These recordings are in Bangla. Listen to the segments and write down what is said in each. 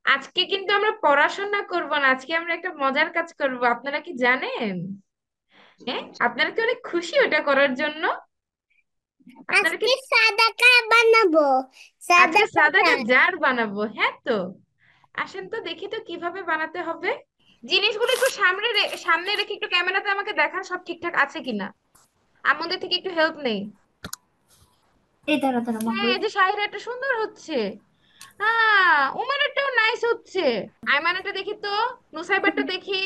আজকে কিন্তু আমরা পড়াশোনা করব না, আজকে আমরা একটা মজার কাজ করব। আপনারা কি জানেন? হ্যাঁ, আপনারা কি অনেক খুশি ওটা করার জন্য? আপনারা কি আজকে সাদা চা বানাবো। সাদা আজকে সাদা চা। জার বানাবো? হ্যাঁ তো, আসেন তো দেখি তো কিভাবে বানাতে হবে। জিনিসগুলো একটু সামনে রেখে একটু ক্যামেরাতে আমাকে দেখান সব ঠিকঠাক আছে কিনা। আমাদের থেকে একটু হেল্প নেই। এই দাঁড়া দাঁড়া মা হ্যাঁ, করে এই যে শাহিরা একটা সুন্দর হচ্ছে। উমারেরটাও নাইস হচ্ছে। আইমানেরটা দেখি তো, নুসাইবারটা দেখি।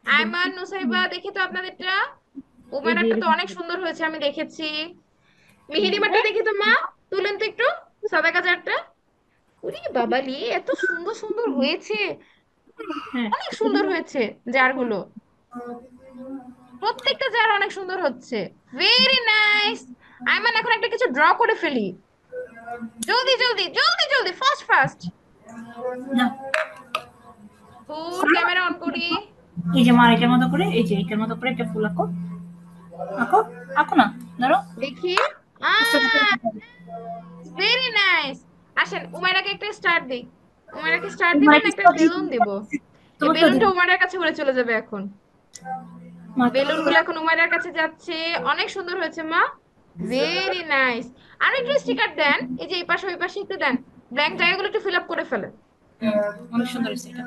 আইমান, নুসাইবা দেখি তো আপনাদেরটা। এই যে উমারেরটা তো এরকম অনেক করে। সুন্দর হয়েছে, আমি দেখেছি। হুম, মিহিরিমারটা দেখি তো মা, তুলেন তো একটু সাদা কাজারটা। উরি বাবালি, এত সুন্দর সুন্দর হয়েছে। হ্যাঁ অনেক সুন্দর হয়েছে জারগুলো। প্রত্যেকটা জার অনেক সুন্দর হচ্ছে। Very nice. আইমান, এখন একটা কিছু ড্র করে ফেলি। জলদি জলদি জলদি জলদি, ফাস্ট ফাস্ট। না ফুল করো। ক্যামেরা অন করি। এই যে মার এটার মতো করে, এই যে এটার মতো করে একটা ফুল আঁকো। আঁকো। আঁকো না। ধরো। দেখি। আস্তে আস্তে করে আঁকো। Very nice. আসেন উমাইরাকে একটা স্টার দিই। উমাইরাকে স্টার দিব তোমার না, কি একটা স্টাডি? বেলুন দিব। এই তোমাকেও বেলুনটা দেবো। উমাইরার কাছে উড়ে চলে যাবে এখন। মাথা। বেলুন গুলো এখন উমাইরার কাছে যাচ্ছে। অনেক সুন্দর হয়েছে মা। Very nice. আর একটু স্টিকার দেন, এই যে এই পাশে ওই পাশে একটু দেন। ব্ল্যাঙ্ক জায়গাগুলো একটু ফিল আপ করে ফেলেন। অনেক সুন্দর হয়েছে এটা।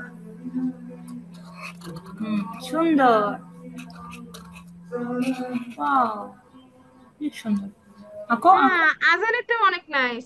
হুম, সুন্দর। ওয়াও, অনেক সুন্দর। আঁকো আঁকো। আজানেরটাও অনেক নাইস।